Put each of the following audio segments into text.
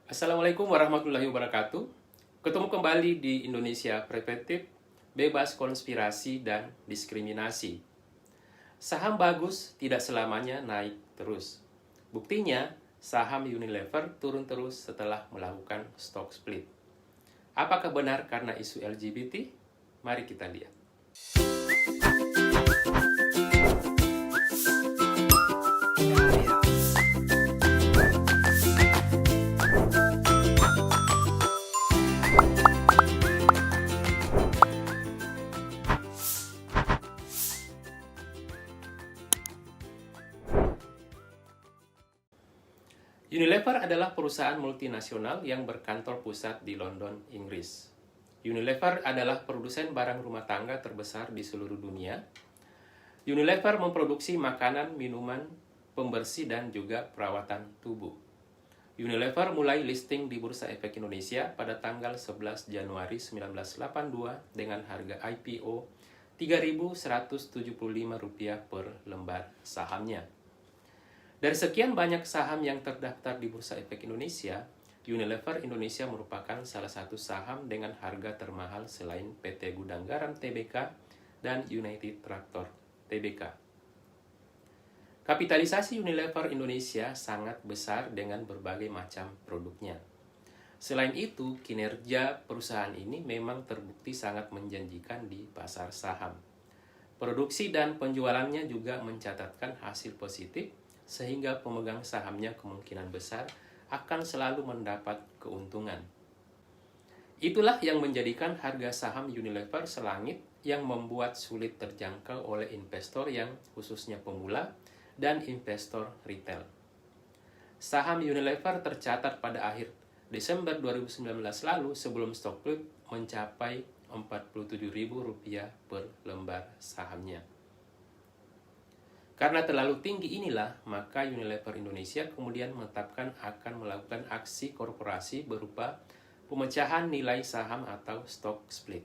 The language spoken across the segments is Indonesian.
Assalamualaikum warahmatullahi wabarakatuh. Ketemu kembali di Indonesia Preventif, bebas konspirasi dan diskriminasi. Saham bagus tidak selamanya naik terus. Buktinya, saham Unilever turun terus setelah melakukan stock split. Apakah benar karena isu LGBT? Mari kita lihat. Unilever adalah perusahaan multinasional yang berkantor pusat di London, Inggris. Unilever adalah produsen barang rumah tangga terbesar di seluruh dunia. Unilever memproduksi makanan, minuman, pembersih, dan juga perawatan tubuh. Unilever mulai listing di Bursa Efek Indonesia pada tanggal 11 Januari 1982 dengan harga IPO Rp3.175 per lembar sahamnya. Dari sekian banyak saham yang terdaftar di Bursa Efek Indonesia, Unilever Indonesia merupakan salah satu saham dengan harga termahal selain PT Gudang Garam Tbk dan United Tractor Tbk. Kapitalisasi Unilever Indonesia sangat besar dengan berbagai macam produknya. Selain itu, kinerja perusahaan ini memang terbukti sangat menjanjikan di pasar saham. Produksi dan penjualannya juga mencatatkan hasil positif, sehingga pemegang sahamnya kemungkinan besar akan selalu mendapat keuntungan. Itulah yang menjadikan harga saham Unilever selangit yang membuat sulit terjangkau oleh investor yang khususnya pemula dan investor retail. Saham Unilever tercatat pada akhir Desember 2019 lalu sebelum stock split mencapai Rp47.000 per lembar sahamnya. Karena terlalu tinggi inilah, maka Unilever Indonesia kemudian menetapkan akan melakukan aksi korporasi berupa pemecahan nilai saham atau stock split.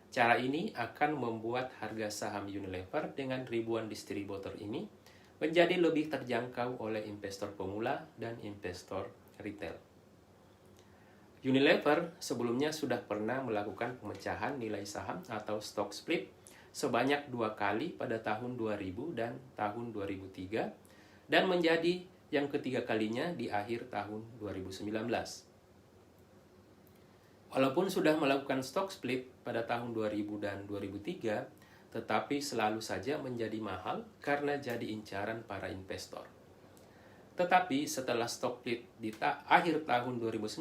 Cara ini akan membuat harga saham Unilever dengan ribuan distributor ini menjadi lebih terjangkau oleh investor pemula dan investor retail. Unilever sebelumnya sudah pernah melakukan pemecahan nilai saham atau stock split sebanyak 2 kali pada tahun 2000 dan tahun 2003 dan menjadi yang ketiga kalinya di akhir tahun 2019. Walaupun sudah melakukan stock split pada tahun 2000 dan 2003, tetapi selalu saja menjadi mahal karena jadi incaran para investor. Tetapi setelah stock split di akhir tahun 2019,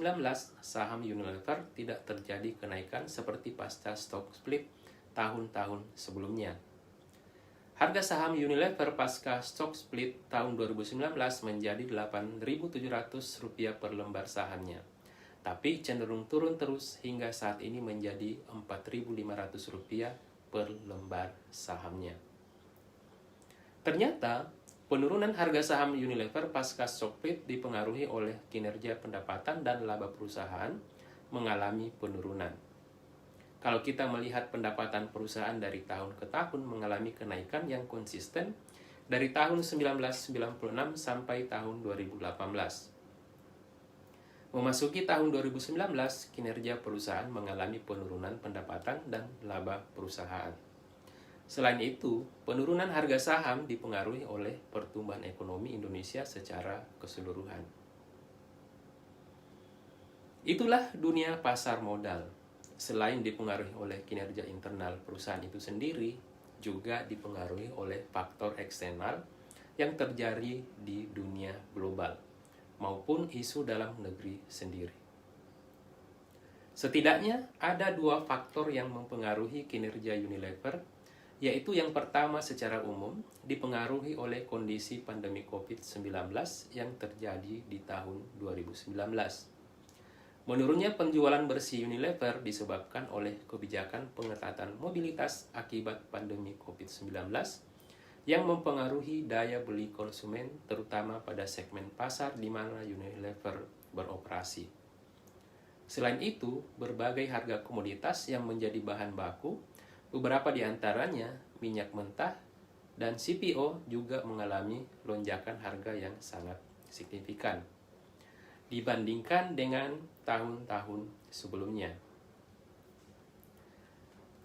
saham Unilever tidak terjadi kenaikan seperti pasca stock split tahun-tahun sebelumnya. Harga saham Unilever pasca stock split tahun 2019 menjadi Rp8.700 per lembar sahamnya, tapi cenderung turun terus hingga saat ini menjadi Rp4.500 per lembar sahamnya. Ternyata, penurunan harga saham Unilever pasca stock split dipengaruhi oleh kinerja pendapatan dan laba perusahaan mengalami penurunan. Kalau kita melihat pendapatan perusahaan dari tahun ke tahun mengalami kenaikan yang konsisten dari tahun 1996 sampai tahun 2018. Memasuki tahun 2019, kinerja perusahaan mengalami penurunan pendapatan dan laba perusahaan. Selain itu, penurunan harga saham dipengaruhi oleh pertumbuhan ekonomi Indonesia secara keseluruhan. Itulah dunia pasar modal. Selain dipengaruhi oleh kinerja internal perusahaan itu sendiri, juga dipengaruhi oleh faktor eksternal yang terjadi di dunia global, maupun isu dalam negeri sendiri. Setidaknya ada 2 faktor yang mempengaruhi kinerja Unilever, yaitu yang pertama secara umum dipengaruhi oleh kondisi pandemi COVID-19 yang terjadi di tahun 2019. Menurunnya penjualan bersih Unilever disebabkan oleh kebijakan pengetatan mobilitas akibat pandemi COVID-19 yang mempengaruhi daya beli konsumen terutama pada segmen pasar di mana Unilever beroperasi. Selain itu, berbagai harga komoditas yang menjadi bahan baku, beberapa di antaranya minyak mentah dan CPO juga mengalami lonjakan harga yang sangat signifikan. dibandingkan dengan tahun-tahun sebelumnya.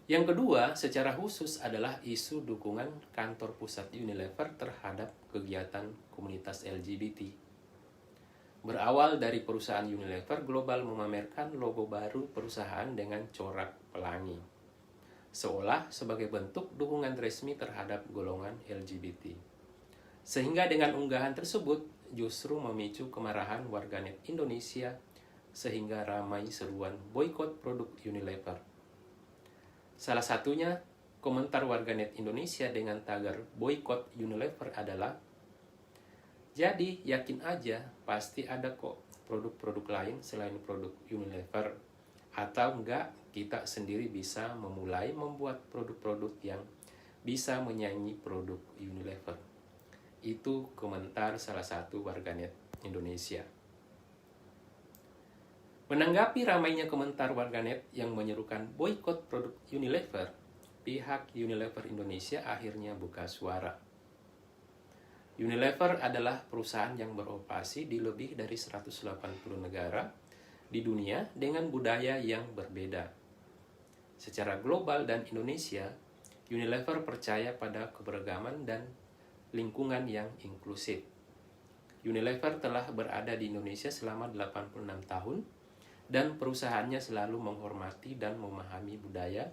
Yang kedua, secara khusus adalah isu dukungan kantor pusat Unilever terhadap kegiatan komunitas LGBT. Berawal dari perusahaan Unilever Global memamerkan logo baru perusahaan dengan corak pelangi, seolah sebagai bentuk dukungan resmi terhadap golongan LGBT. Sehingga dengan unggahan tersebut justru memicu kemarahan warganet Indonesia sehingga ramai seruan boikot produk Unilever. Salah satunya komentar warganet Indonesia dengan tagar boikot Unilever adalah, "Jadi yakin aja pasti ada kok produk-produk lain selain produk Unilever. Atau enggak kita sendiri bisa memulai membuat produk-produk yang bisa menyaingi produk Unilever." Itu komentar salah satu warganet Indonesia. Menanggapi ramainya komentar warganet yang menyerukan boikot produk Unilever, pihak Unilever Indonesia akhirnya buka suara. Unilever adalah perusahaan yang beroperasi di lebih dari 180 negara di dunia dengan budaya yang berbeda. Secara global dan Indonesia, Unilever percaya pada keberagaman dan lingkungan yang inklusif. Unilever telah berada di Indonesia selama 86 tahun dan perusahaannya selalu menghormati dan memahami budaya,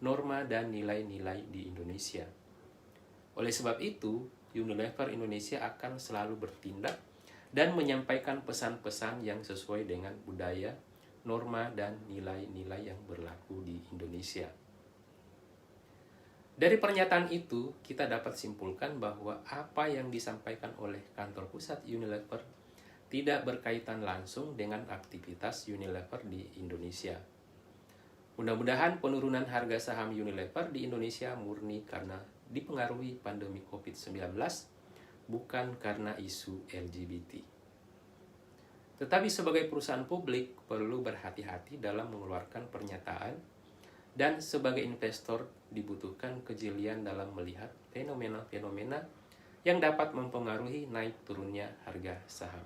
norma, dan nilai-nilai di Indonesia. Oleh sebab itu, Unilever Indonesia akan selalu bertindak dan menyampaikan pesan-pesan yang sesuai dengan budaya, norma, dan nilai-nilai yang berlaku di Indonesia. Dari pernyataan itu, kita dapat simpulkan bahwa apa yang disampaikan oleh kantor pusat Unilever tidak berkaitan langsung dengan aktivitas Unilever di Indonesia. Mudah-mudahan penurunan harga saham Unilever di Indonesia murni karena dipengaruhi pandemi COVID-19, bukan karena isu LGBT. Tetapi sebagai perusahaan publik perlu berhati-hati dalam mengeluarkan pernyataan, dan sebagai investor dibutuhkan kejelian dalam melihat fenomena-fenomena yang dapat mempengaruhi naik turunnya harga saham,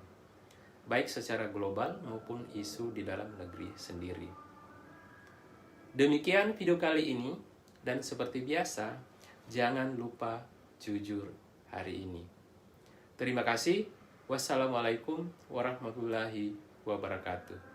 baik secara global maupun isu di dalam negeri sendiri. Demikian video kali ini, dan seperti biasa, jangan lupa jujur hari ini. Terima kasih. Wassalamualaikum warahmatullahi wabarakatuh.